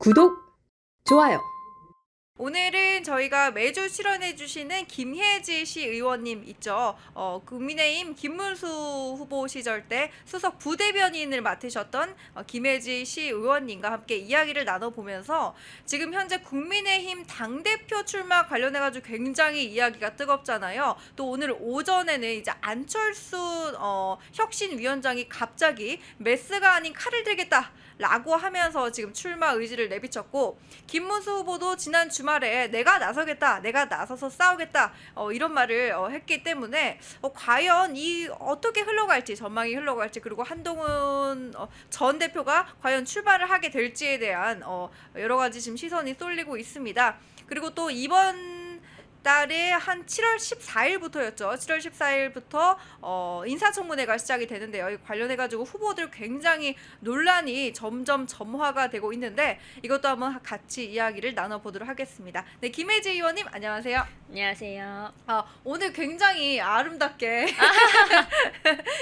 구독, 좋아요. 오늘은 저희가 매주 출연해주시는 김혜지 시 의원님 있죠. 국민의힘 김문수 후보 시절 때 수석 부대변인을 맡으셨던 김혜지 시 의원님과 함께 이야기를 나눠보면서 지금 현재 국민의힘 당대표 출마 관련해가지고 굉장히 이야기가 뜨겁잖아요. 또 오늘 오전에는 이제 안철수 혁신위원장이 갑자기 메스가 아닌 칼을 들겠다 라고 하면서 지금 출마 의지를 내비쳤고, 김문수 후보도 지난 주말에 내가 나서겠다, 내가 나서서 싸우겠다 이런 말을 했기 때문에 과연 이 어떻게 흘러갈지, 전망이 흘러갈지, 그리고 한동훈 전 대표가 과연 출마를 하게 될지에 대한 여러 가지 지금 시선이 쏠리고 있습니다. 그리고 또 이번 달에 한 7월 14일부터였죠. 7월 14일부터 인사청문회가 시작이 되는데요. 이 관련해가지고 후보들 굉장히 논란이 점점 점화가 되고 있는데 이것도 한번 같이 이야기를 나눠보도록 하겠습니다. 네, 김혜지 의원님 안녕하세요. 안녕하세요. 오늘 굉장히 아름답게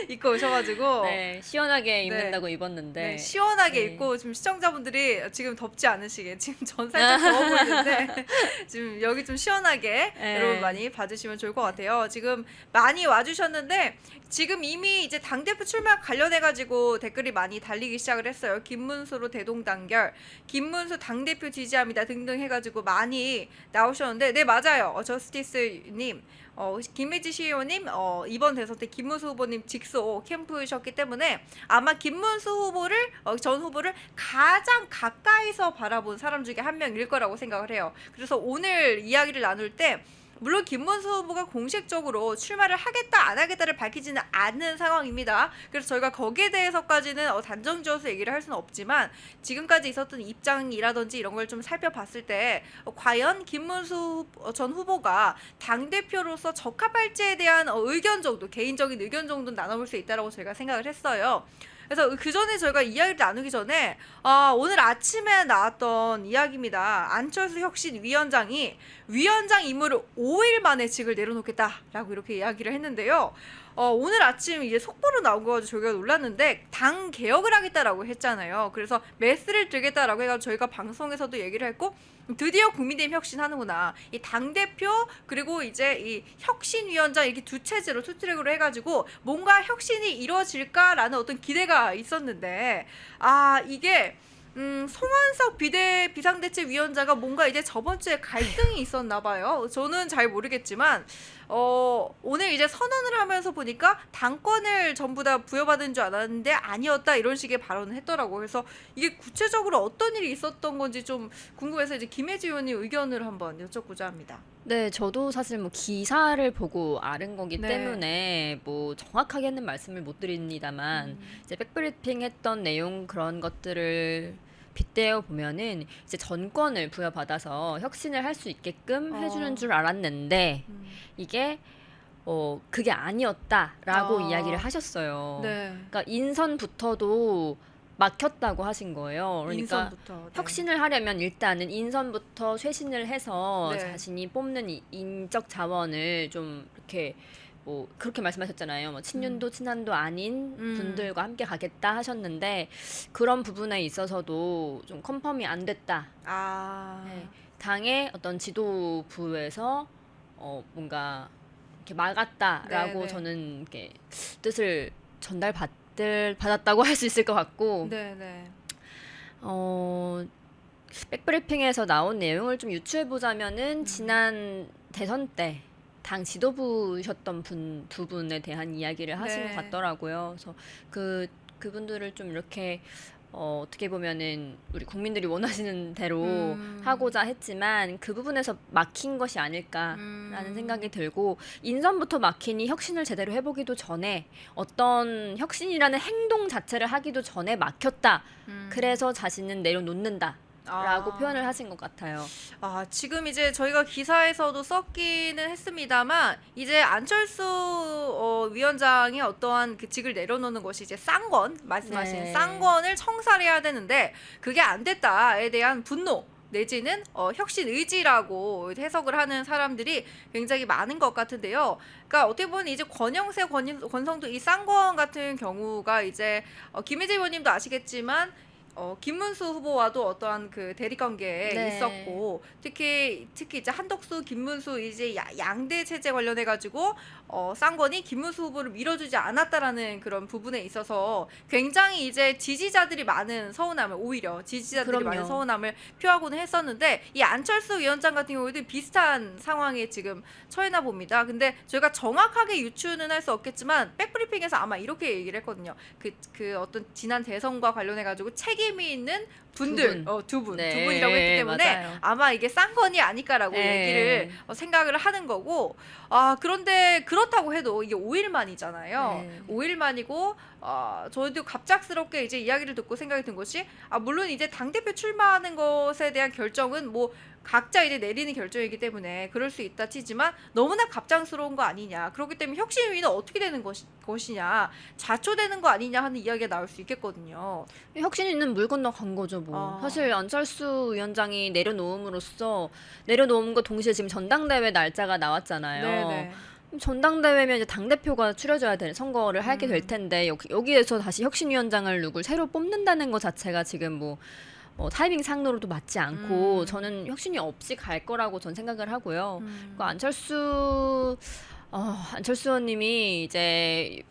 입고 오셔가지고 네, 시원하게 입는다고 입었는데 네, 시원하게 네. 입고 지금 시청자분들이 지금 덥지 않으시게, 지금 전 살짝 더워 보이는데 지금 여기 좀 시원하게 네. 여러분 많이 봐주시면 좋을 것 같아요. 지금 많이 와주셨는데 지금 이미 이제 당대표 출마 관련해가지고 댓글이 많이 달리기 시작을 했어요. 김문수로 대동단결, 김문수 당대표 지지합니다 등등 해가지고 많이 나오셨는데, 네 맞아요. 저스티스님, 김혜지 시의원님 이번 대선 때 김문수 후보님 직속 캠프셨기 때문에 아마 김문수 후보를 전 후보를 가장 가까이서 바라본 사람 중에 한 명일 거라고 생각을 해요. 그래서 오늘 이야기를 나눌 때 물론 김문수 후보가 공식적으로 출마를 하겠다 안 하겠다를 밝히지는 않는 상황입니다. 그래서 저희가 거기에 대해서까지는 단정지어서 얘기를 할 수는 없지만 지금까지 있었던 입장이라든지 이런 걸 좀 살펴봤을 때 과연 김문수 전 후보가 당대표로서 적합할지에 대한 의견 정도, 개인적인 의견 정도는 나눠볼 수 있다고 저희가 생각을 했어요. 그래서 그 전에 저희가 이야기를 나누기 전에 오늘 아침에 나왔던 이야기입니다. 안철수 혁신위원장이 위원장 임무를 5일 만에 직을 내려놓겠다라고 이렇게 이야기를 했는데요. 오늘 아침 이제 속보로 나온 거 가지고 저희가 놀랐는데 당 개혁을 하겠다라고 했잖아요. 그래서 메스를 들겠다라고 해가지고 저희가 방송에서도 얘기를 했고, 드디어 국민의힘 혁신하는구나. 이 당대표 그리고 이제 이 혁신위원장 이렇게 두 체제로 투 트랙으로 해가지고 뭔가 혁신이 이루어질까라는 어떤 기대가 있었는데 이게 송원석 비상대책위원장가 뭔가 이제 저번 주에 갈등이 있었나 봐요. 저는 잘 모르겠지만 오늘 이제 선언을 하면서 보니까 당권을 전부 다 부여받은 줄 알았는데 아니었다 이런 식의 발언을 했더라고요. 그래서 이게 구체적으로 어떤 일이 있었던 건지 좀 궁금해서 이제 김혜지 의원님 의견을 한번 여쭙고자 합니다. 네, 저도 사실 뭐 기사를 보고 아는 거기 네. 때문에 뭐 정확하게는 말씀을 못 드립니다만 이제 백브리핑 했던 내용 그런 것들을 빗대어 보면은 이제 전권을 부여받아서 혁신을 할 수 있게끔 해주는 줄 알았는데 이게 그게 아니었다라고 이야기를 하셨어요. 네. 그러니까 인선부터도 막혔다고 하신 거예요. 그러니까 인선부터. 네. 혁신을 하려면 일단은 인선부터 쇄신을 해서 네. 자신이 뽑는 인적 자원을 좀 이렇게 뭐 그렇게 말씀하셨잖아요. 뭐 친윤도 친한도 아닌 분들과 함께 가겠다 하셨는데 그런 부분에 있어서도 좀 컨펌이 안 됐다. 네. 당의 어떤 지도부에서 뭔가 이렇게 막았다라고 네. 저는 이렇게 뜻을 받았다고 할 수 있을 것 같고, 네네. 백브리핑에서 나온 내용을 좀 유추해 보자면은 지난 대선 때 당 지도부셨던 두 분에 대한 이야기를 하신 네. 것 같더라고요. 그래서 그분들을 좀 이렇게 어떻게 보면은 우리 국민들이 원하시는 대로 하고자 했지만 그 부분에서 막힌 것이 아닐까라는 생각이 들고, 인선부터 막히니 혁신을 제대로 해보기도 전에 어떤 혁신이라는 행동 자체를 하기도 전에 막혔다. 그래서 자신은 내려놓는다. 라고 표현을 하신 것 같아요. 지금 이제 저희가 기사에서도 썼기는 했습니다만 이제 안철수 위원장의 어떠한 그 직을 내려놓는 것이 이제 쌍권, 말씀하신 네. 쌍권을 청산해야 되는데 그게 안 됐다에 대한 분노 내지는 혁신 의지라고 해석을 하는 사람들이 굉장히 많은 것 같은데요. 그러니까 어떻게 보면 이제 권영세, 권성도 이 쌍권 같은 경우가 이제 김혜재 의원님도 아시겠지만 김문수 후보와도 어떠한 그 대립 관계에 네. 있었고 특히 이제 한덕수, 김문수 이제 양대 체제 관련해 가지고 쌍권이 김문수 후보를 밀어주지 않았다라는 그런 부분에 있어서 굉장히 이제 지지자들이 많은 서운함을 오히려 지지자들이 그럼요. 많은 서운함을 표하고는 했었는데 이 안철수 위원장 같은 경우에도 비슷한 상황에 지금 처해나 봅니다. 근데 저희가 정확하게 유추는 할 수 없겠지만 백브리핑에서 아마 이렇게 얘기를 했거든요. 그 어떤 지난 대선과 관련해 가지고 책임이 있는 분들 두 분이라고 했기 때문에 맞아요. 아마 이게 쌍권이 아닐까라고 네. 얘기를 생각을 하는 거고 그런데 그렇다고 해도 이게 5일 만이잖아요. 네. 5일 만이고 저도 갑작스럽게 이제 이야기를 듣고 생각이 든 것이 물론 이제 당대표 출마하는 것에 대한 결정은 뭐 각자 이제 내리는 결정이기 때문에 그럴 수 있다 치지만 너무나 갑작스러운 거 아니냐. 그렇기 때문에 혁신위는 어떻게 되는 것이냐. 좌초되는 거 아니냐 하는 이야기가 나올 수 있겠거든요. 혁신이 있는 물 건너 간 거죠 뭐. 아. 사실 안철수 위원장이 내려놓음과 동시에 지금 전당대회 날짜가 나왔잖아요. 네네. 전당대회면 이제 당대표가 추려져야 되는 선거를 하게 될 텐데 여기에서 다시 혁신위원장을 누굴 새로 뽑는다는 것 자체가 지금 뭐 타이밍 상으로도 맞지 않고 저는 혁신이 없이 갈 거라고 전 생각을 하고요. 안철수 의원님이 이제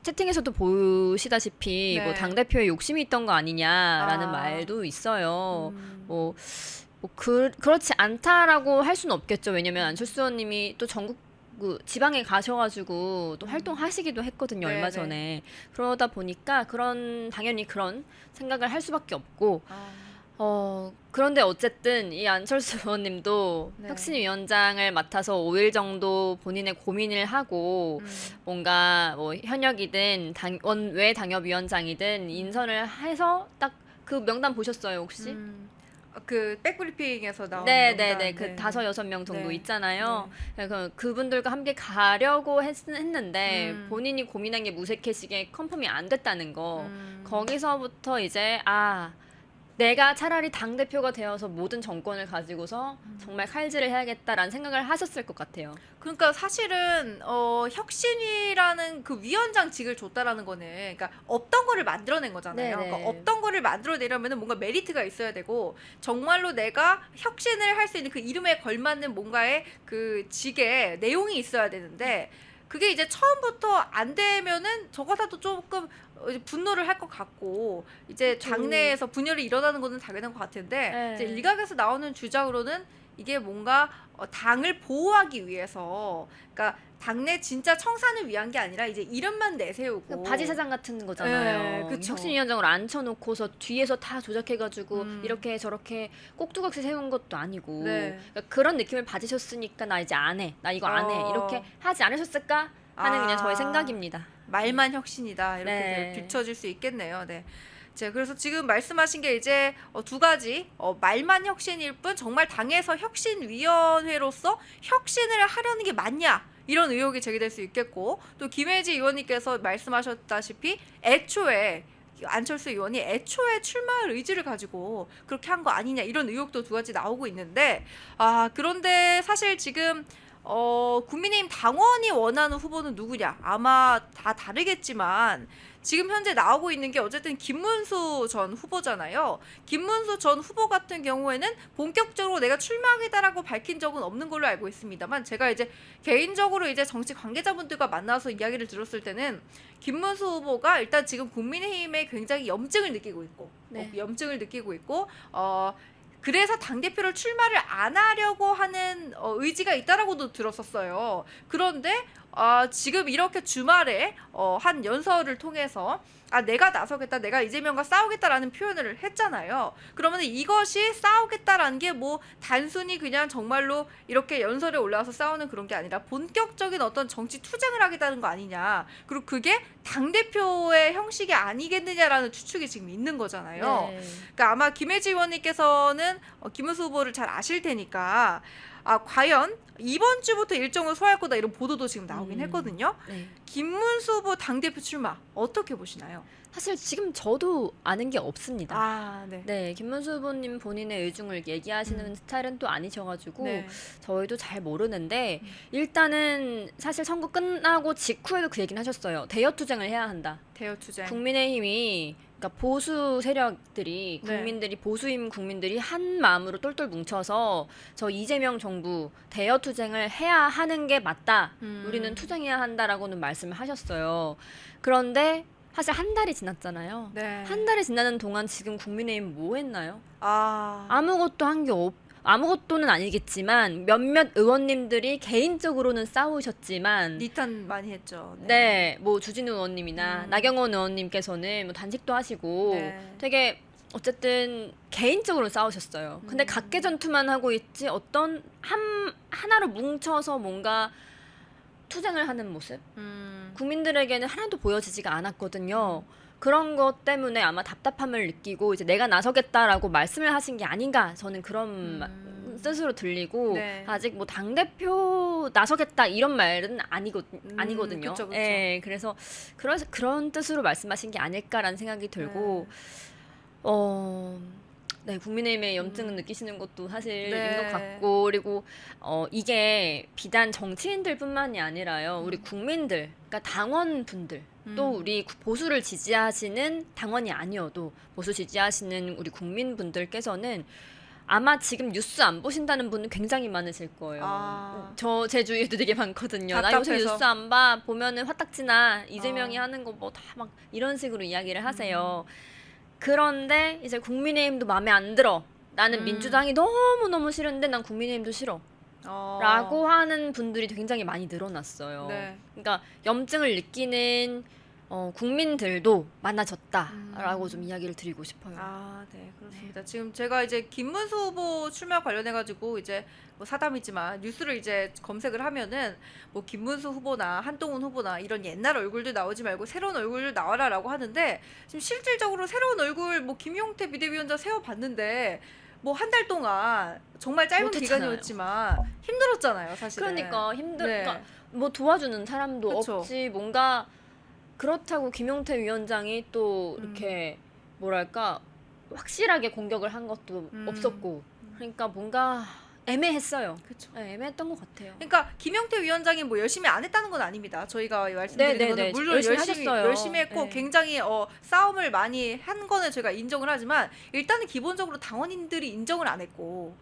채팅에서도 보시다시피 네. 뭐 당대표에 욕심이 있던 거 아니냐라는 아. 말도 있어요. 그렇지 않다라고 할 수는 없겠죠. 왜냐면 안철수 의원님이 또 전국 지방에 가셔가지고 또 활동하시기도 했거든요. 얼마 네네. 전에. 그러다 보니까 당연히 그런 생각을 할 수밖에 없고 그런데 어쨌든 이 안철수 의원님도 네. 혁신위원장을 맡아서 5일 정도 본인의 고민을 하고 뭔가 뭐 현역이든 원외 당협위원장이든 인선을 해서 딱 그 명단 보셨어요 혹시? 그 백브리핑에서 나온 네네네. 명단. 그 5-6명 정도 네. 있잖아요. 그분들과 함께 가려고 했는데 본인이 고민한 게 무색해지게 컨펌이 안 됐다는 거. 거기서부터 이제 내가 차라리 당대표가 되어서 모든 정권을 가지고서 정말 칼질을 해야겠다라는 생각을 하셨을 것 같아요. 그러니까 사실은 혁신이라는 그 위원장직을 줬다라는 거는 그러니까 없던 거를 만들어낸 거잖아요. 네네. 그러니까 없던 거를 만들어내려면 뭔가 메리트가 있어야 되고 정말로 내가 혁신을 할 수 있는 그 이름에 걸맞는 뭔가의 그 직의 내용이 있어야 되는데 그게 이제 처음부터 안 되면은 저 같아도 조금 이제 분노를 할 것 같고 이제 당내에서 분열이 일어나는 거는 당연한 것 같은데 네. 이제 일각에서 나오는 주장으로는 이게 뭔가 당을 보호하기 위해서 그러니까 당내 진짜 청산을 위한 게 아니라 이제 이름만 내세우고 바지 사장 같은 거잖아요. 네, 그쵸. 혁신위원장으로 앉혀놓고서 뒤에서 다 조작해가지고 이렇게 저렇게 꼭두각시 세운 것도 아니고 네. 그러니까 그런 느낌을 받으셨으니까 나 이제 안 해. 나 이거 안 해. 이렇게 하지 않으셨을까 하는 그냥 저의 생각입니다. 말만 혁신이다 이렇게 네. 비춰질 수 있겠네요. 네. 자, 그래서 지금 말씀하신 게 이제 두 가지 말만 혁신일 뿐 정말 당에서 혁신위원회로서 혁신을 하려는 게 맞냐 이런 의혹이 제기될 수 있겠고 또 김혜지 의원님께서 말씀하셨다시피 애초에 안철수 의원이 애초에 출마할 의지를 가지고 그렇게 한 거 아니냐 이런 의혹도 두 가지 나오고 있는데 그런데 사실 지금 국민의힘 당원이 원하는 후보는 누구냐? 아마 다 다르겠지만 지금 현재 나오고 있는 게 어쨌든 김문수 전 후보잖아요. 김문수 전 후보 같은 경우에는 본격적으로 내가 출마하겠다라고 밝힌 적은 없는 걸로 알고 있습니다만 제가 이제 개인적으로 이제 정치 관계자분들과 만나서 이야기를 들었을 때는 김문수 후보가 일단 지금 국민의힘에 굉장히 염증을 느끼고 있고 그래서 당대표를 출마를 안 하려고 하는 의지가 있다라고도 들었었어요. 그런데 지금 이렇게 주말에 한 연설을 통해서 내가 나서겠다, 내가 이재명과 싸우겠다라는 표현을 했잖아요. 그러면 이것이 싸우겠다라는 게 뭐 단순히 그냥 정말로 이렇게 연설에 올라와서 싸우는 그런 게 아니라 본격적인 어떤 정치 투쟁을 하겠다는 거 아니냐. 그리고 그게 당대표의 형식이 아니겠느냐라는 추측이 지금 있는 거잖아요. 네. 그러니까 아마 김혜지 의원님께서는 김문수 후보를 잘 아실 테니까 과연 이번 주부터 일정을 소화할 거다 이런 보도도 지금 나오긴 했거든요. 네. 김문수 후보 당대표 출마 어떻게 보시나요? 사실 지금 저도 아는 게 없습니다. 네. 네, 김문수 후보님 본인의 의중을 얘기하시는 스타일은 또 아니셔가지고 네. 저희도 잘 모르는데 일단은 사실 선거 끝나고 직후에도 그 얘기는 하셨어요. 대여 투쟁을 해야 한다. 대여 투쟁. 국민의힘이 그러니까 보수 세력들이 네. 국민들이 보수임 국민들이 한 마음으로 똘똘 뭉쳐서 저 이재명 정부 대여 투쟁을 해야 하는 게 맞다. 우리는 투쟁해야 한다라고는 말씀을 하셨어요. 그런데 사실 한 달이 지났잖아요. 네. 한 달이 지나는 동안 지금 국민의힘 뭐 했나요? 아, 아무것도 한 게 아무것도는 아니겠지만 몇몇 의원님들이 개인적으로는 싸우셨지만 니탄 많이 했죠. 네, 뭐 주진우 의원님이나 음. 나경원 의원님께서는 뭐 단식도 하시고 네. 되게 어쨌든 개인적으로 싸우셨어요. 근데 각계 전투만 하고 있지 어떤 하나로 뭉쳐서 뭔가 투쟁을 하는 모습 국민들에게는 하나도 보여지지가 않았거든요. 그런 것 때문에 아마 답답함을 느끼고 이제 내가 나서겠다라고 말씀을 하신 게 아닌가 저는 그런 뜻으로 들리고 네. 아직 뭐 당대표 나서겠다 이런 말은 아니거든요. 그쵸, 그쵸. 예, 그래서 그런 뜻으로 말씀하신 게 아닐까라는 생각이 들고 네, 국민의힘의 염증을 느끼시는 것도 사실인 네. 것 같고 그리고 이게 비단 정치인들뿐만이 아니라요. 우리 국민들, 그러니까 당원분들 또 우리 보수를 지지하시는 당원이 아니어도 보수 지지하시는 우리 국민분들께서는 아마 지금 뉴스 안 보신다는 분은 굉장히 많으실 거예요. 아. 제 주위에도 되게 많거든요. 나 요새 답답해서. 뉴스 안 봐. 보면은 화딱지나 이재명이 하는 거 뭐 다 막 이런 식으로 이야기를 하세요. 그런데 이제 국민의힘도 마음에 안 들어. 나는 민주당이 너무너무 싫은데 난 국민의힘도 싫어. 라고 하는 분들이 굉장히 많이 늘어났어요. 네. 그러니까 염증을 느끼는 국민들도 많아졌다라고 좀 이야기를 드리고 싶어요. 아, 네, 그렇습니다. 지금 제가 이제 김문수 후보 출마 관련해가지고 이제 뭐 사담이지만 뉴스를 이제 검색을 하면은 뭐 김문수 후보나 한동훈 후보나 이런 옛날 얼굴들 나오지 말고 새로운 얼굴들 나와라라고 하는데 지금 실질적으로 새로운 얼굴 뭐 김용태 비대위원장 세워봤는데 뭐 한 달 동안 정말 짧은 못했잖아요. 기간이었지만 힘들었잖아요, 사실은. 그러니까 네. 그러니까 뭐 도와주는 사람도 그쵸. 없지 뭔가 그렇다고 김용태 위원장이 또 이렇게 뭐랄까 확실하게 공격을 한 것도 없었고 그러니까 뭔가 애매했어요. 그쵸. 네, 애매했던 것 같아요. 그러니까 김용태 위원장이 뭐 열심히 안 했다는 건 아닙니다. 저희가 말씀드리는 네, 거는 네. 물론 열심히 열심히 하셨어요. 했고 네. 굉장히 싸움을 많이 한 거는 제가 인정을 하지만 일단은 기본적으로 당원인들이 인정을 안 했고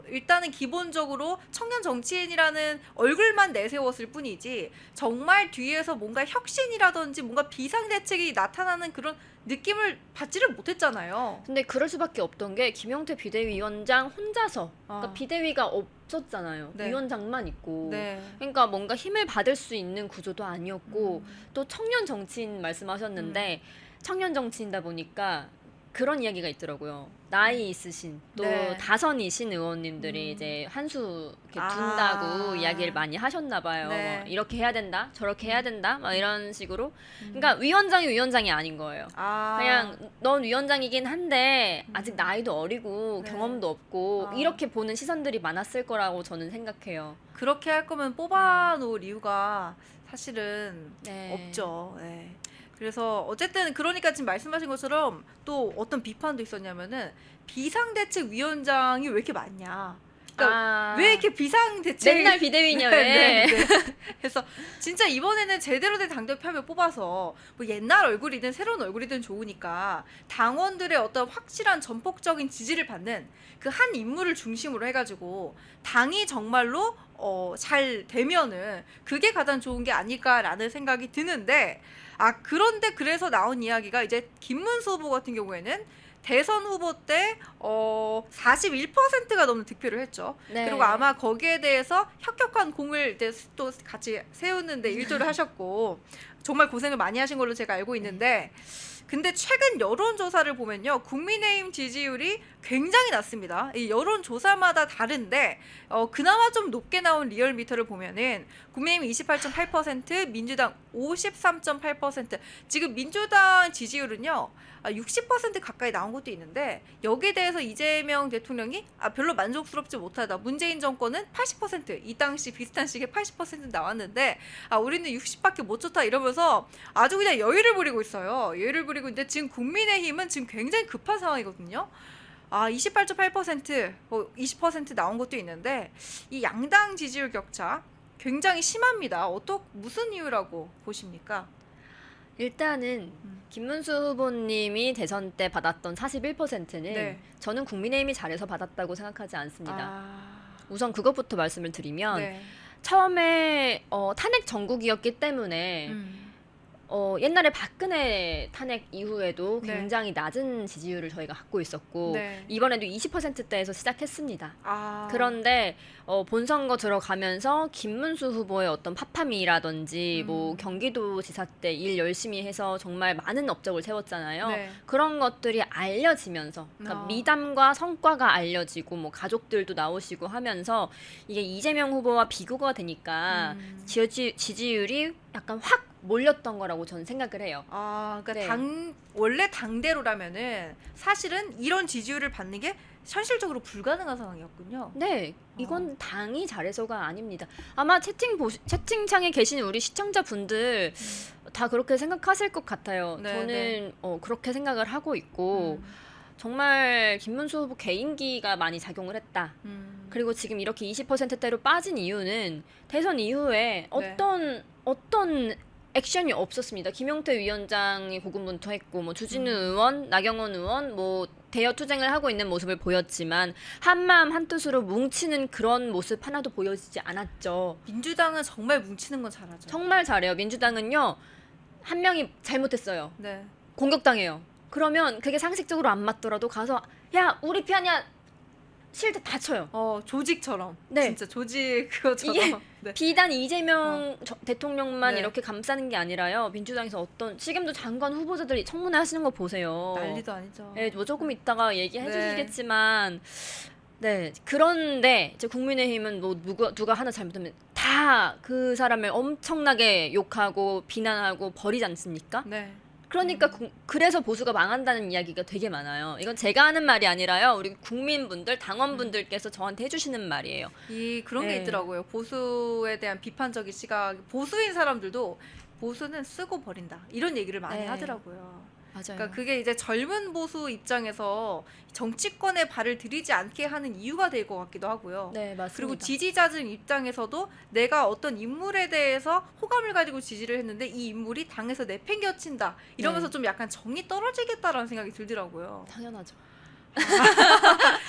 일단은 기본적으로 청년 정치인이라는 얼굴만 내세웠을 뿐이지 정말 뒤에서 뭔가 혁신이라든지 뭔가 비상대책이 나타나는 그런 느낌을 받지를 못했잖아요. 근데 그럴 수밖에 없던 게 김용태 비대위원장 혼자서 그러니까 비대위가 없었잖아요. 네. 위원장만 있고 네. 그러니까 뭔가 힘을 받을 수 있는 구조도 아니었고 또 청년 정치인 말씀하셨는데 청년 정치인다 보니까 그런 이야기가 있더라고요. 나이 있으신 또 네. 다선이신 의원님들이 이제 한수 이렇게 둔다고 이야기를 많이 하셨나 봐요. 네. 뭐 이렇게 해야 된다, 저렇게 해야 된다, 막 이런 식으로. 그러니까 위원장이 아닌 거예요. 그냥 넌 위원장이긴 한데 아직 나이도 어리고 네. 경험도 없고 이렇게 보는 시선들이 많았을 거라고 저는 생각해요. 그렇게 할 거면 뽑아놓을 이유가 사실은 네. 없죠. 네. 그래서 어쨌든 그러니까 지금 말씀하신 것처럼 또 어떤 비판도 있었냐면은 비상대책위원장이 왜 이렇게 많냐. 그러니까 왜 이렇게 비상대책 맨날 비대위냐 네, 왜? 네, 네. 그래서 진짜 이번에는 제대로 된 당대표 한명 뽑아서 뭐 옛날 얼굴이든 새로운 얼굴이든 좋으니까 당원들의 어떤 확실한 전폭적인 지지를 받는 그 한 인물을 중심으로 해가지고 당이 정말로 잘 되면은 그게 가장 좋은 게 아닐까라는 생각이 드는데 그런데 그래서 나온 이야기가 이제 김문수 후보 같은 경우에는 대선 후보 때 41%가 넘는 득표를 했죠. 네. 그리고 아마 거기에 대해서 혁혁한 공을 이제 또 같이 세우는데 일조를 하셨고 정말 고생을 많이 하신 걸로 제가 알고 있는데 근데 최근 여론조사를 보면요. 국민의힘 지지율이 굉장히 낮습니다. 이 여론조사마다 다른데 그나마 좀 높게 나온 리얼미터를 보면은 국민의힘 28.8%, 민주당 53.8%. 지금 민주당 지지율은요. 60% 가까이 나온 것도 있는데 여기에 대해서 이재명 대통령이 별로 만족스럽지 못하다. 문재인 정권은 80%, 이 당시 비슷한 시기에 80% 나왔는데 우리는 60밖에 못 줬다 이러면서 아주 그냥 여유를 부리고 있어요. 여유를 부리고 있는데 지금 국민의힘은 지금 굉장히 급한 상황이거든요. 28.8%, 20% 나온 것도 있는데 이 양당 지지율 격차 굉장히 심합니다. 무슨 이유라고 보십니까? 일단은 김문수 후보님이 대선 때 받았던 41%는 네. 저는 국민의힘이 잘해서 받았다고 생각하지 않습니다. 아, 우선 그것부터 말씀을 드리면 네. 처음에 탄핵 전국이었기 때문에 옛날에 박근혜 탄핵 이후에도 네. 굉장히 낮은 지지율을 저희가 갖고 있었고 네. 이번에도 20%대에서 시작했습니다. 아, 그런데 본선거 들어가면서 김문수 후보의 어떤 파파미라든지 뭐 경기도지사 때 일 열심히 해서 정말 많은 업적을 세웠잖아요. 네. 그런 것들이 알려지면서 그러니까 아. 미담과 성과가 알려지고 뭐 가족들도 나오시고 하면서 이게 이재명 후보와 비교가 되니까 지지율이 약간 확 몰렸던 거라고 저는 생각을 해요. 아, 그러니까 네. 원래 당대로라면은 사실은 이런 지지율을 받는 게 현실적으로 불가능한 상황이었군요. 네, 이건 당이 잘해서가 아닙니다. 아마 채팅창에 계신 우리 시청자분들 다 그렇게 생각하실 것 같아요. 네, 저는 네. 그렇게 생각을 하고 있고 정말 김문수 후보 개인기가 많이 작용을 했다. 그리고 지금 이렇게 20%대로 빠진 이유는 대선 이후에 어떤 액션이 없었습니다. 김용태 위원장이 고군분투했고 뭐 주진우 의원, 나경원 의원 뭐 대여 투쟁을 하고 있는 모습을 보였지만 한마음 한뜻으로 뭉치는 그런 모습 하나도 보여지지 않았죠. 민주당은 정말 뭉치는 건 잘하죠. 정말 잘해요. 민주당은요. 한 명이 잘못했어요. 네. 공격당해요. 그러면 그게 상식적으로 안 맞더라도 가서 야 우리 편이야 실드 다 쳐요. 조직처럼. 네. 진짜 조직 그거처럼. 이게 네. 비단 이재명 대통령만 네. 이렇게 감싸는 게 아니라요. 민주당에서 어떤 지금도 장관 후보자들이 청문회 하시는 거 보세요. 난리도 아니죠. 네, 뭐 조금 이따가 얘기해 네. 주시겠지만 네. 그런데 이제 국민의힘은 뭐 누가 하나 잘못하면 다 그 사람을 엄청나게 욕하고 비난하고 버리지 않습니까? 네. 그러니까 그래서 보수가 망한다는 이야기가 되게 많아요. 이건 제가 하는 말이 아니라요. 우리 국민분들, 당원분들께서 저한테 해주시는 말이에요. 그런 게 네. 있더라고요. 보수에 대한 비판적인 시각. 보수인 사람들도 보수는 쓰고 버린다. 이런 얘기를 많이 네. 하더라고요. 맞아요. 그러니까 그게 이제 젊은 보수 입장에서 정치권에 발을 들이지 않게 하는 이유가 될 것 같기도 하고요. 네, 맞습니다. 그리고 지지자들 입장에서도 내가 어떤 인물에 대해서 호감을 가지고 지지를 했는데 이 인물이 당에서 내팽겨친다 이러면서 네. 좀 약간 정이 떨어지겠다라는 생각이 들더라고요. 당연하죠.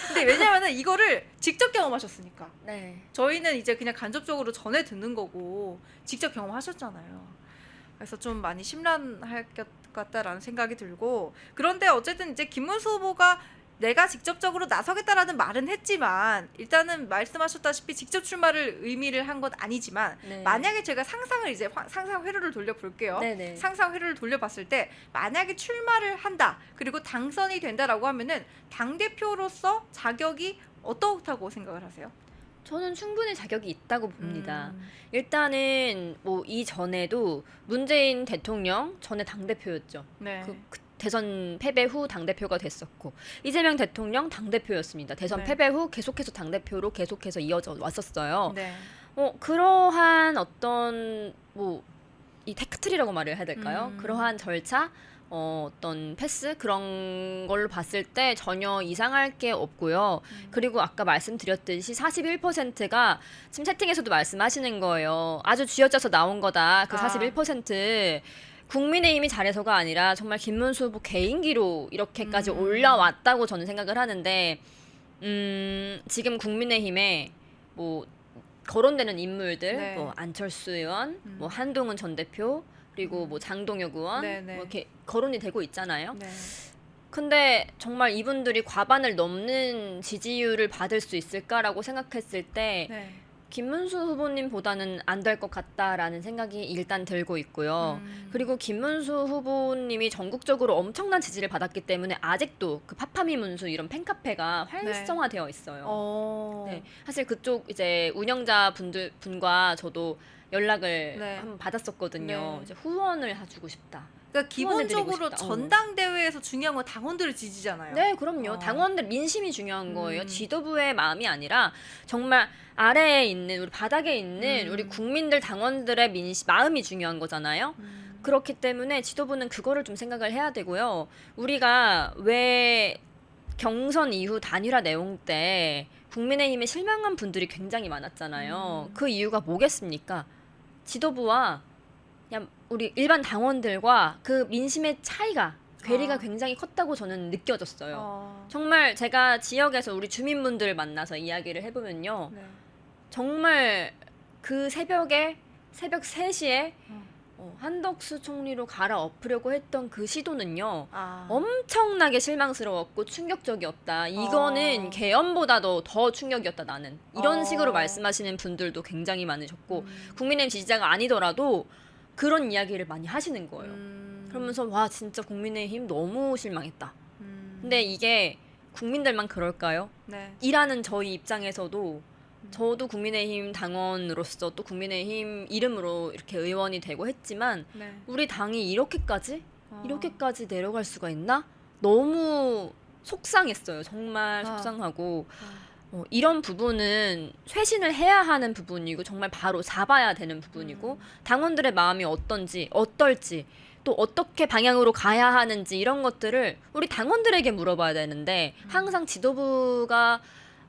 근데 왜냐면은 이거를 직접 경험하셨으니까. 네. 저희는 이제 그냥 간접적으로 전해 듣는 거고 직접 경험하셨잖아요. 그래서 좀 많이 심란할 것 같다라는 생각이 들고, 그런데 어쨌든 이제 김문수 후보가 내가 직접적으로 나서겠다라는 말은 했지만 일단은 말씀하셨다시피 직접 출마를 의미를 한 건 아니지만 네. 만약에 제가 상상을 이제 상상 회로를 돌려 볼게요. 네네. 상상 회로를 돌려봤을 때 만약에 출마를 한다 그리고 당선이 된다라고 하면은 당 대표로서 자격이 어떻다고 생각을 하세요? 저는 충분히 자격이 있다고 봅니다. 음. 일단은 뭐 이전에도 문재인 대통령 전에 당대표였죠. 네. 그 대선 패배 후 당대표가 됐었고 이재명 대통령 당대표였습니다. 대선 네. 패배 후 계속해서 당대표로 계속해서 이어져 왔었어요. 네. 그러한 어떤 뭐 이 테크트리라고 말을 해야 될까요? 그러한 절차 어떤 패스 그런 걸로 봤을 때 전혀 이상할 게 없고요. 그리고 아까 말씀드렸듯이 41%가 지금 채팅에서도 말씀하시는 거예요. 아주 쥐어짜서 나온 거다. 그 41% 국민의힘이 잘해서가 아니라 정말 김문수 후보 개인기로 이렇게까지 올라왔다고 저는 생각을 하는데 지금 국민의힘에 뭐 거론되는 인물들 네. 뭐 안철수 의원, 뭐 한동훈 전 대표 그리고 뭐 장동혁 의원 네, 네. 뭐 이렇게 거론이 되고 있잖아요. 네. 근데 정말 이분들이 과반을 넘는 지지율을 받을 수 있을까라고 생각했을 때 네. 김문수 후보님보다는 안 될 것 같다라는 생각이 일단 들고 있고요. 그리고 김문수 후보님이 전국적으로 엄청난 지지를 받았기 때문에 아직도 그 파파미 문수 이런 팬카페가 활성화되어 있어요. 네, 사실 그쪽 이제 운영자 분과 저도 연락을 네. 한번 받았었거든요. 네. 이제 후원을 해주고 싶다. 그러니까 기본적으로 후원해드리고 싶다. 전당대회에서 중요한 건 당원들의 지지잖아요. 네, 그럼요. 어. 당원들 민심이 중요한 거예요. 지도부의 마음이 아니라 정말 아래에 있는 우리 바닥에 있는 우리 국민들 당원들의 마음이 중요한 거잖아요. 그렇기 때문에 지도부는 그거를 좀 생각을 해야 되고요. 우리가 왜 경선 이후 단일화 내용 때 국민의힘에 실망한 분들이 굉장히 많았잖아요. 그 이유가 뭐겠습니까? 지도부와 그냥 우리 일반 당원들과 그 민심의 차이가 괴리가 아. 굉장히 컸다고 저는 느껴졌어요. 어. 정말 제가 지역에서 우리 주민분들 만나서 이야기를 해보면요. 네. 정말 그 새벽에 새벽 3시에 어. 한덕수 총리로 갈아엎으려고 했던 그 시도는요. 아. 엄청나게 실망스러웠고 충격적이었다. 이거는 어. 개헌보다도 더 충격이었다 나는. 이런 어. 식으로 말씀하시는 분들도 굉장히 많으셨고 음. 국민의힘 지지자가 아니더라도 그런 이야기를 많이 하시는 거예요. 그러면서 와 진짜 국민의힘 너무 실망했다. 근데 이게 국민들만 그럴까요? 네. 일하는 저희 입장에서도 저도 국민의힘 당원으로서 또 국민의힘 이름으로 이렇게 의원이 되고 했지만 네. 우리 당이 이렇게까지 어. 이렇게까지 내려갈 수가 있나? 너무 속상했어요. 정말 아. 속상하고 이런 부분은 쇄신을 해야 하는 부분이고 정말 바로 잡아야 되는 부분이고 당원들의 마음이 어떨지 또 어떻게 방향으로 가야 하는지 이런 것들을 우리 당원들에게 물어봐야 되는데 항상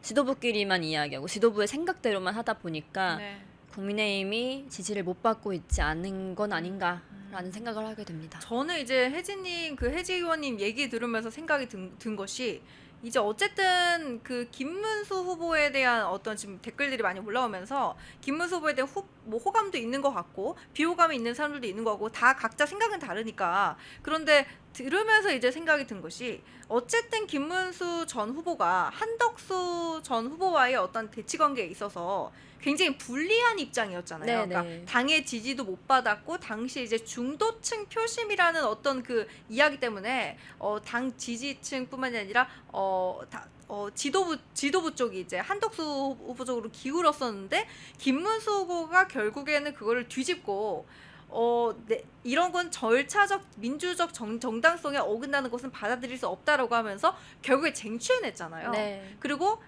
지도부끼리만 이야기하고 지도부의 생각대로만 하다 보니까 네. 국민의힘이 지지를 못 받고 있지 않은 건 아닌가라는 생각을 하게 됩니다. 저는 이제 혜진님 그 혜지 의원님 얘기 들으면서 생각이 든 것이 이제 어쨌든 그 김문수 후보에 대한 어떤 지금 댓글들이 많이 올라오면서 김문수 후보에 대한 뭐 호감도 있는 것 같고 비호감이 있는 사람들도 있는 거고 다 각자 생각은 다르니까 그런데 들으면서 이제 생각이 든 것이 어쨌든 김문수 전 후보가 한덕수 전 후보와의 어떤 대치 관계에 있어서 굉장히 불리한 입장이었잖아요. 네네. 그러니까 당의 지지도 못 받았고 당시 이제 중도층 표심이라는 어떤 그 이야기 때문에 당 지지층뿐만이 아니라 지도부 쪽이 이제 한덕수 후보 쪽으로 기울었었는데 김문수 후보가 결국에는 그거를 뒤집고 이런 건 절차적 민주적 정당성에 어긋나는 것은 받아들일 수 없다라고 하면서 결국에 쟁취해냈잖아요. 네. 그리고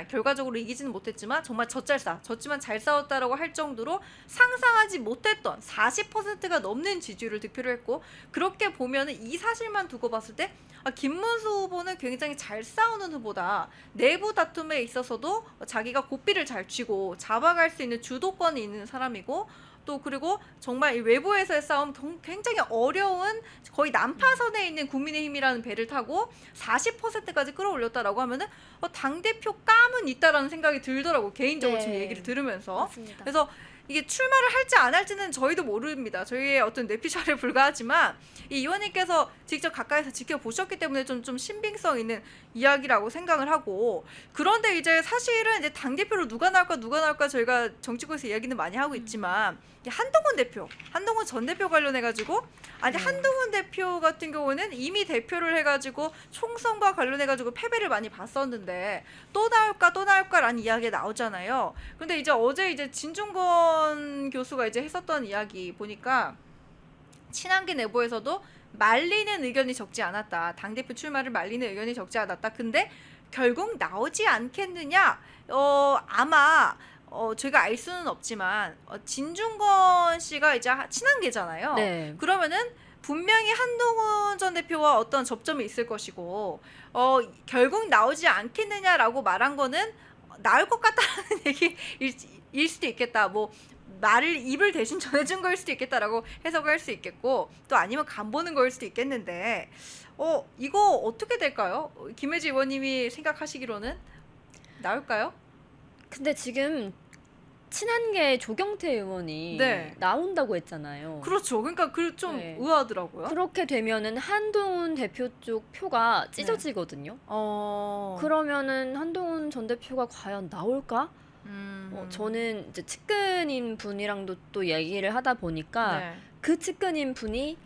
결과적으로 이기지는 못했지만 정말 졌지만 잘 싸웠다라고 할 정도로 상상하지 못했던 40%가 넘는 지지율을 득표를 했고 그렇게 보면은 이 사실만 두고 봤을 때 김문수 후보는 굉장히 잘 싸우는 후보다. 내부 다툼에 있어서도 자기가 고삐를 잘 쥐고 잡아갈 수 있는 주도권이 있는 사람이고 또 그리고 정말 이 외부에서의 싸움 굉장히 어려운 거의 난파선에 있는 국민의힘이라는 배를 타고 40%까지 끌어올렸다라고 하면은 당대표 감은 있다라는 생각이 들더라고 개인적으로 네. 지금 얘기를 들으면서. 맞습니다. 그래서 이게 출마를 할지 안 할지는 저희도 모릅니다. 저희의 어떤 뇌피셜에 불과하지만 이 의원님께서 직접 가까이서 지켜보셨기 때문에 좀 신빙성 있는 이야기라고 생각을 하고 그런데 이제 사실은 이제 당대표로 누가 나올까 저희가 정치권에서 이야기는 많이 하고 있지만 한동훈 전 대표 관련해가지고 한동훈 대표 같은 경우는 이미 대표를 해가지고 총선과 관련해가지고 패배를 많이 봤었는데 또 나올까라는 이야기가 나오잖아요. 근데 이제 어제 이제 진중권 교수가 이제 했었던 이야기 보니까 친한계 내부에서도 말리는 의견이 적지 않았다. 당대표 출마를 말리는 의견이 적지 않았다. 근데 결국 나오지 않겠느냐? 아마 저희가 알 수는 없지만 진중권 씨가 이제 친한계잖아요. 네. 그러면은 분명히 한동훈 전 대표와 어떤 접점이 있을 것이고 결국 나오지 않겠느냐라고 말한 거는 나올 것 같다는 얘기일 수도 있겠다. 뭐 입을 대신 전해준 거일 수도 있겠다라고 해석할 수 있겠고 또 아니면 간보는 거일 수도 있겠는데 이거 어떻게 될까요? 김혜지 의원님이 생각하시기로는 나올까요? 근데 지금 친한계 조경태 의원이 네. 나온다고 했잖아요. 그렇죠. 그러니까 좀 네. 의아하더라고요. 그렇게 되면은 한동훈 대표 쪽 표가 찢어지거든요. 그러면은 한동훈 전 대표가 과연 나올까? 저는 이제 측근인 분이랑도 또 얘기를 하다 보니까 네. 그 측근인 분이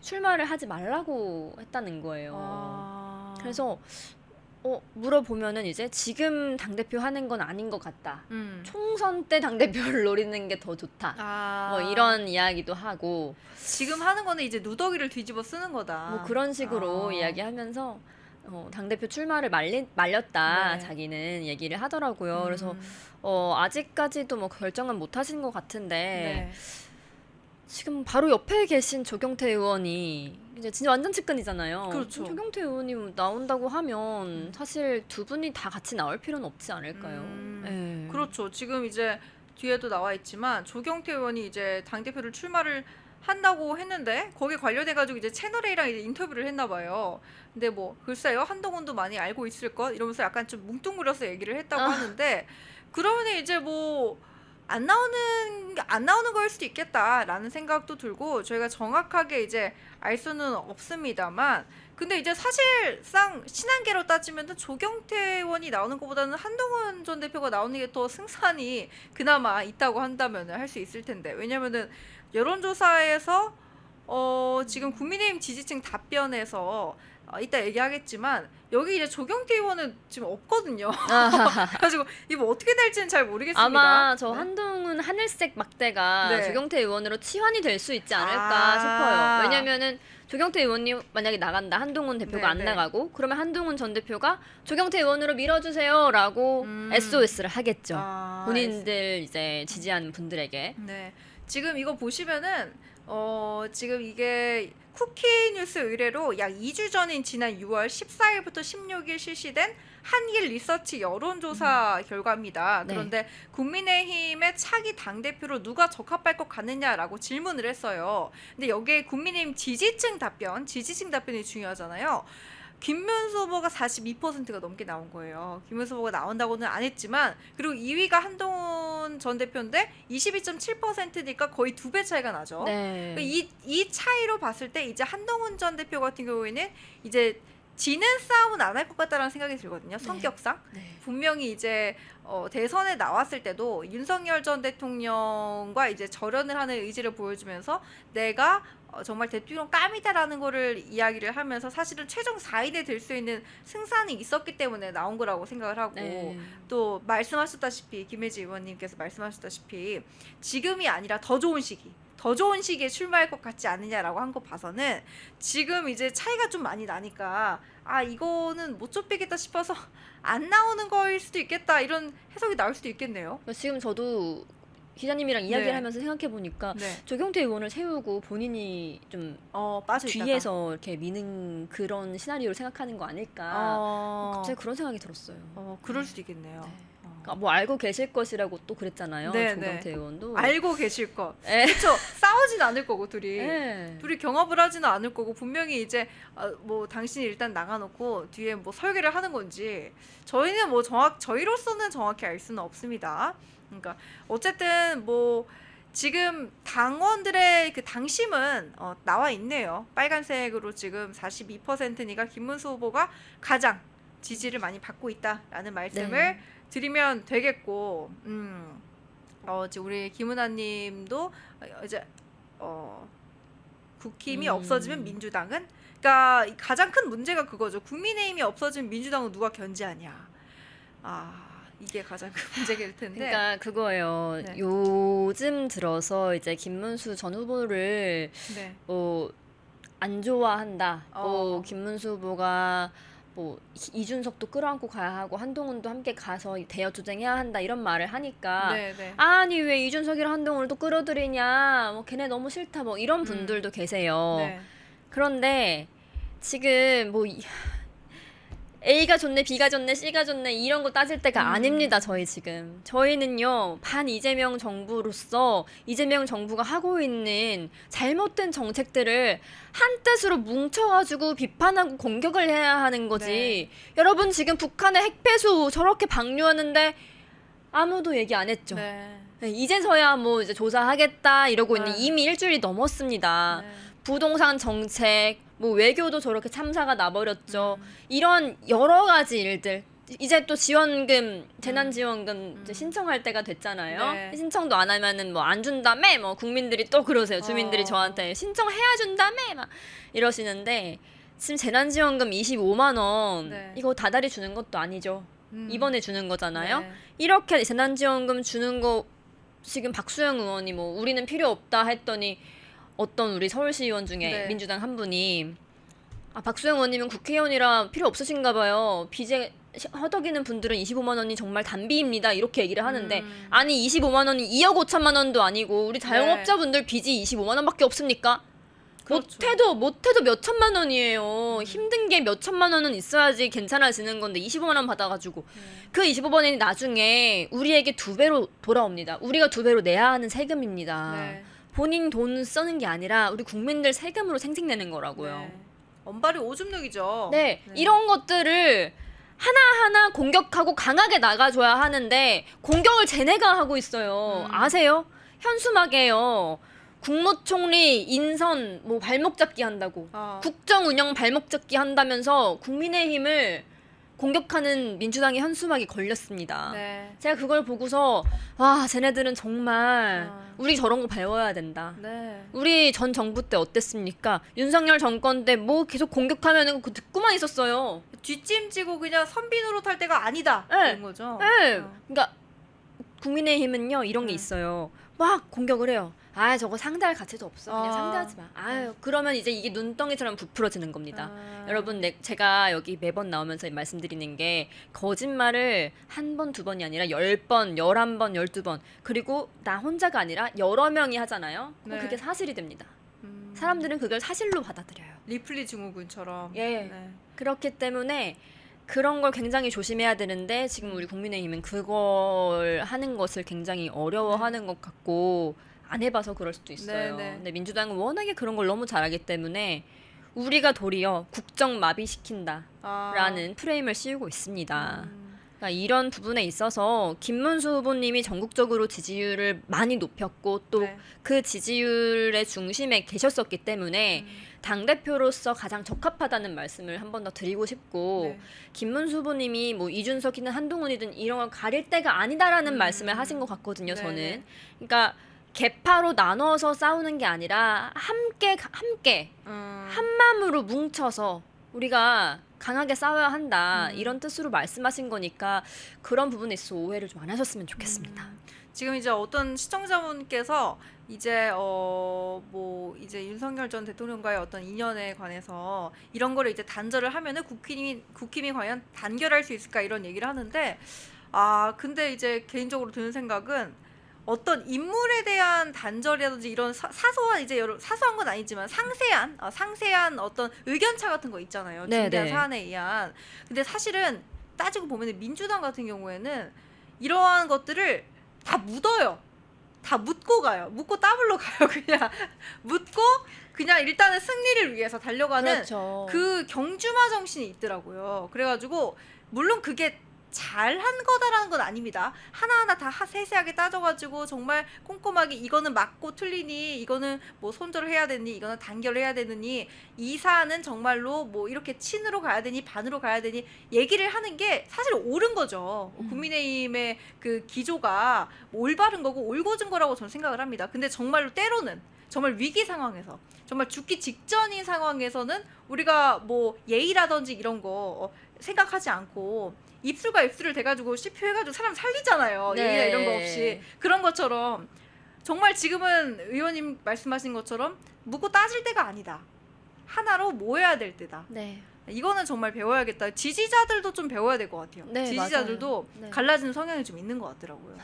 출마를 하지 말라고 했다는 거예요. 그래서 물어보면은 이제 지금 당대표 하는 건 아닌 것 같다. 총선 때 당대표를 노리는 게 더 좋다. 뭐 이런 이야기도 하고 지금 하는 거는 이제 누더기를 뒤집어 쓰는 거다. 뭐 그런 식으로 이야기하면서 당대표 출마를 말렸다. 네. 자기는 얘기를 하더라고요. 그래서 아직까지도 뭐 결정은 못 하신 것 같은데 네. 지금 바로 옆에 계신 조경태 의원이 이제 진짜 완전 측근이잖아요. 그렇죠. 조경태 의원이 나온다고 하면 사실 두 분이 다 같이 나올 필요는 없지 않을까요? 네. 그렇죠. 지금 이제 뒤에도 나와 있지만 조경태 의원이 이제 당대표를 출마를 한다고 했는데 거기 관련해가지고 이제 채널A랑 이제 인터뷰를 했나 봐요. 근데 뭐 글쎄요 한동훈도 많이 알고 있을 것 이러면서 약간 좀 뭉뚱그려서 얘기를 했다고 하는데 그러면 이제 뭐 안 나오는 거일 수도 있겠다라는 생각도 들고 저희가 정확하게 이제 알 수는 없습니다만 근데 이제 사실상 신한계로 따지면 조경태 의원이 나오는 것보다는 한동훈 전 대표가 나오는 게 더 승산이 그나마 있다고 한다면 할 수 있을 텐데 왜냐면은 여론조사에서 지금 국민의힘 지지층 답변에서 이따 얘기하겠지만 여기 이제 조경태 의원은 지금 없거든요. 그래가지고 이거 어떻게 될지는 잘 모르겠습니다. 아마 저 네. 한동훈 하늘색 막대가 네. 조경태 의원으로 치환이 될 수 있지 않을까 싶어요. 왜냐면은 조경태 의원이 만약에 나간다, 한동훈 대표가 네, 안 네. 나가고 그러면 한동훈 전 대표가 조경태 의원으로 밀어주세요라고 SOS를 하겠죠. 본인들 이제 지지하는 분들에게. 네. 지금 이거 보시면은 지금 이게 쿠키뉴스 의뢰로 약 2주 전인 지난 6월 14일부터 16일 실시된 한길 리서치 여론조사 결과입니다. 네. 그런데 국민의힘의 차기 당대표로 누가 적합할 것 같느냐라고 질문을 했어요. 근데 여기에 국민의힘 지지층 답변이 중요하잖아요. 김문수 후보가 42%가 넘게 나온 거예요. 김문수 후보가 나온다고는 안 했지만 그리고 2위가 한동훈 전 대표인데 22.7%니까 거의 2배 차이가 나죠. 네. 이 차이로 봤을 때 이제 한동훈 전 대표 같은 경우에는 이제 지는 싸움은 안 할 것 같다라는 생각이 들거든요. 성격상. 네. 분명히 이제 대선에 나왔을 때도 윤석열 전 대통령과 이제 절연을 하는 의지를 보여주면서 내가 정말 대통령 깜이다라는 거를 이야기를 하면서 사실은 최종 4인에 들 수 있는 승산이 있었기 때문에 나온 거라고 생각을 하고 네. 또 말씀하셨다시피 김혜지 의원님께서 말씀하셨다시피 지금이 아니라 더 좋은 시기에 출마할 것 같지 않느냐라고 한 거 봐서는 지금 이제 차이가 좀 많이 나니까 이거는 못 좁히겠다 싶어서 안 나오는 거일 수도 있겠다 이런 해석이 나올 수도 있겠네요. 지금 저도 기자님이랑 이야기를 네. 하면서 생각해 보니까 네. 조경태 의원을 세우고 본인이 좀 빠져 있다가. 뒤에서 이렇게 미는 그런 시나리오를 생각하는 거 아닐까. 갑자기 그런 생각이 들었어요. 그럴 수도 있겠네요. 네. 그러니까 뭐 알고 계실 것이라고 또 그랬잖아요. 네, 조경태 네. 의원도. 알고 계실 것. 예. 그렇죠. 싸우진 않을 거고 둘이. 네. 둘이 경합을 하지는 않을 거고 분명히 이제 뭐 당신이 일단 나가놓고 뒤에 뭐 설계를 하는 건지 저희는 뭐 저희로서는 정확히 알 수는 없습니다. 그러니까 어쨌든 뭐 지금 당원들의 그 당심은 나와 있네요. 빨간색으로 지금 42%니까 김문수 후보가 가장 지지를 많이 받고 있다라는 말씀을 네. 드리면 되겠고, 이제 우리 김은아님도 이제 국힘이 없어지면 민주당은, 그러니까 가장 큰 문제가 그거죠. 국민의힘이 없어지면 민주당은 누가 견제하냐. 이게 가장 큰 문제가 될 텐데. 그러니까 그거예요. 네. 요즘 들어서 이제 김문수 전 후보를 네. 안 좋아한다. 어. 김문수 후보가 뭐 이준석도 끌어안고 가야 하고 한동훈도 함께 가서 대여 투쟁해야 한다 이런 말을 하니까 네, 네. 아니 왜 이준석이랑 한동훈을 또 끌어들이냐 뭐 걔네 너무 싫다 뭐 이런 분들도 계세요. 네. 그런데 지금 뭐 A가 좋네 B가 좋네 C가 좋네 이런 거 따질 때가 아닙니다. 저희는요 반 이재명 정부로서 이재명 정부가 하고 있는 잘못된 정책들을 한 뜻으로 뭉쳐가지고 비판하고 공격을 해야 하는 거지. 네. 여러분 지금 북한의 핵폐수 저렇게 방류하는데 아무도 얘기 안 했죠. 네. 네, 이제서야 뭐 이제 조사하겠다 이러고 있는 네. 이미 일주일이 넘었습니다. 네. 부동산 정책, 뭐 외교도 저렇게 참사가 나버렸죠. 이런 여러 가지 일들. 이제 또 지원금, 재난지원금 이제 신청할 때가 됐잖아요. 네. 신청도 안 하면은 뭐 안 준다며, 뭐 국민들이 또 그러세요. 주민들이 저한테 신청해야 준다며, 막 이러시는데 지금 재난지원금 25만 원 네. 이거 다달이 주는 것도 아니죠. 이번에 주는 거잖아요. 네. 이렇게 재난지원금 주는 거 지금 박수영 의원이 뭐 우리는 필요 없다 했더니 어떤 우리 서울시의원 중에 네. 민주당 한 분이 박수영 의원님은 국회의원이라 필요 없으신가 봐요. 빚에 허덕이는 분들은 25만 원이 정말 단비입니다. 이렇게 얘기를 하는데 아니 25만 원이 2억 5천만 원도 아니고 우리 자영업자분들 빚이 25만 원밖에 없습니까? 그렇죠. 못해도 몇 천만 원이에요. 음. 힘든 게 몇 천만 원은 있어야지 괜찮아지는 건데 25만 원 받아가지고 네. 그 25만 원이 나중에 우리에게 2배로 돌아옵니다. 우리가 2배로 내야 하는 세금입니다. 네. 본인 돈 쓰는 게 아니라 우리 국민들 세금으로 생색내는 거라고요. 네. 언발이 오줌 누기죠. 네, 이런 것들을 하나하나 공격하고 강하게 나가줘야 하는데 공격을 쟤네가 하고 있어요. 아세요? 현수막에요. 국무총리 인선 뭐 발목 잡기 한다고. 국정 운영 발목 잡기 한다면서 국민의힘을 공격하는 민주당의 현수막이 걸렸습니다. 네. 제가 그걸 보고서 와, 쟤네들은 정말 우리 저런 거 배워야 된다. 네. 우리 전 정부 때 어땠습니까? 윤석열 정권 때 뭐 계속 공격하면은 그 듣고만 있었어요. 뒷짐지고 그냥 선비 노릇할 때가 아니다. 네. 그런 거죠. 네. 그러니까 국민의힘은요 이런 게 있어요. 막 공격을 해요. 아, 저거 상대할 가치도 없어. 그냥 상대하지 마. 아유, 그러면 이제 이게 눈덩이처럼 부풀어지는 겁니다. 여러분, 제가 여기 매번 나오면서 말씀드리는 게 거짓말을 한 번, 두 번이 아니라 10번, 11번, 12번 그리고 나 혼자가 아니라 여러 명이 하잖아요. 그럼 네. 그게 사실이 됩니다. 사람들은 그걸 사실로 받아들여요. 리플리 증후군처럼. 예. 네. 그렇기 때문에 그런 걸 굉장히 조심해야 되는데 지금 우리 국민의힘은 그걸 하는 것을 굉장히 어려워하는 것 같고 안 해봐서 그럴 수도 있어요. 네, 네. 근데 민주당은 워낙에 그런 걸 너무 잘하기 때문에 우리가 도리어 국정 마비시킨다라는 프레임을 씌우고 있습니다. 그러니까 이런 부분에 있어서 김문수 후보님이 전국적으로 지지율을 많이 높였고 또 그 지지율의 중심에 계셨었기 때문에 당대표로서 가장 적합하다는 말씀을 한 번 더 드리고 싶고 김문수 후보님이 뭐 이준석이든 한동훈이든 이런 걸 가릴 때가 아니다라는 말씀을 하신 것 같거든요. 저는. 그러니까 개파로 나눠서 싸우는 게 아니라 함께 한 마음으로 뭉쳐서 우리가 강하게 싸워야 한다 이런 뜻으로 말씀하신 거니까 그런 부분에 있어서 오해를 좀 안 하셨으면 좋겠습니다. 지금 이제 어떤 시청자분께서 이제 뭐 이제 윤석열 전 대통령과의 어떤 인연에 관해서 이런 거를 이제 단절을 하면은 국힘이 과연 단결할 수 있을까 이런 얘기를 하는데 근데 이제 개인적으로 드는 생각은 어떤 인물에 대한 단절이라든지 이런 사소한 이제 사소한 건 아니지만 상세한 어떤 의견차 같은 거 있잖아요. 중대한 사안에 의한. 근데 사실은 따지고 보면 민주당 같은 경우에는 이러한 것들을 다 묻어요. 다 묻고 가요. 묻고 따블로 가요. 그냥 묻고 그냥 일단은 승리를 위해서 달려가는 그렇죠. 그 경주마 정신이 있더라고요. 그래가지고 물론 그게 잘한 거다라는 건 아닙니다. 하나하나 다 세세하게 따져가지고 정말 꼼꼼하게 이거는 맞고 틀리니 이거는 뭐 손절을 해야 되니 이거는 단결을 해야 되느니 이 사안은 정말로 뭐 이렇게 친으로 가야 되니 반으로 가야 되니 얘기를 하는 게 사실 옳은 거죠. 국민의힘의 그 기조가 뭐 올바른 거고 올곧은 거라고 저는 생각을 합니다. 근데 정말로 때로는 정말 위기 상황에서 정말 죽기 직전인 상황에서는 우리가 뭐 예의라든지 이런 거 생각하지 않고 입술과 입술을 대가지고 씹혀해가지고 사람 살리잖아요. 예의나 이런 거 없이. 그런 것처럼 정말 지금은 의원님 말씀하신 것처럼 묻고 따질 때가 아니다. 하나로 모여야 될 때다. 이거는 정말 배워야겠다. 지지자들도 좀 배워야 될 것 같아요. 지지자들도 갈라지는 성향이 좀 있는 것 같더라고요.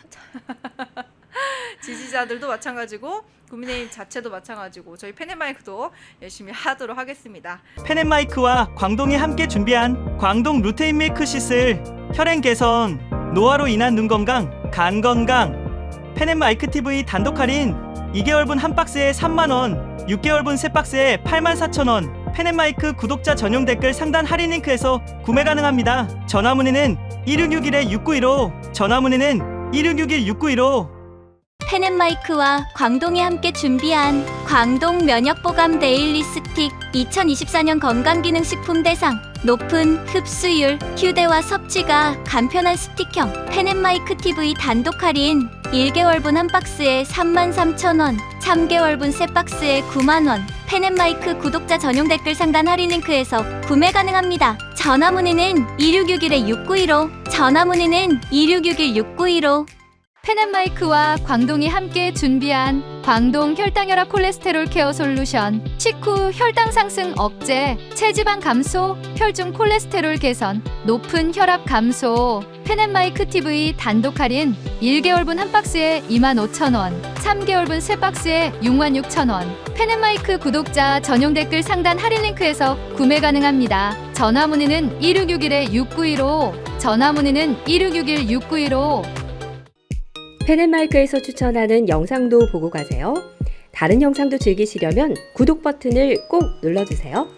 지지자들도 마찬가지고 국민의힘 자체도 마찬가지고 저희 펜앤마이크도 열심히 하도록 하겠습니다. 펜앤마이크와 광동이 함께 준비한 광동 루테인 밀크시슬 혈행 개선, 노화로 인한 눈 건강, 간 건강 펜앤마이크 TV 단독 할인 2개월분 한 박스에 3만원 6개월분 세 박스에 84,000원 펜앤마이크 구독자 전용 댓글 상단 할인 링크에서 구매 가능합니다. 전화 문의는 1661-6915 전화 문의는 1661-6915 펜앤마이크와 광동이 함께 준비한 광동 면역보감 데일리 스틱 2024년 건강기능식품 대상 높은 흡수율, 휴대와 섭취가 간편한 스틱형 펜앤마이크 TV 단독 할인 1개월분 한 박스에 33,000원 3개월분 세 박스에 9만원 펜앤마이크 구독자 전용 댓글 상단 할인 링크에서 구매 가능합니다. 전화 문의는 2661-6915 전화 문의는 2661-6915 펜앤마이크와 광동이 함께 준비한 광동 혈당혈압 콜레스테롤 케어 솔루션. 식후 혈당 상승 억제, 체지방 감소, 혈중 콜레스테롤 개선, 높은 혈압 감소. 펜앤마이크 TV 단독 할인 1개월분 한 박스에 25,000원, 3개월분 세 박스에 66,000원. 펜앤마이크 구독자 전용 댓글 상단 할인 링크에서 구매 가능합니다. 전화 문의는 1661-6915, 전화 문의는 1661-6915. 펜앤마이크에서 추천하는 영상도 보고 가세요. 다른 영상도 즐기시려면 구독 버튼을 꼭 눌러주세요.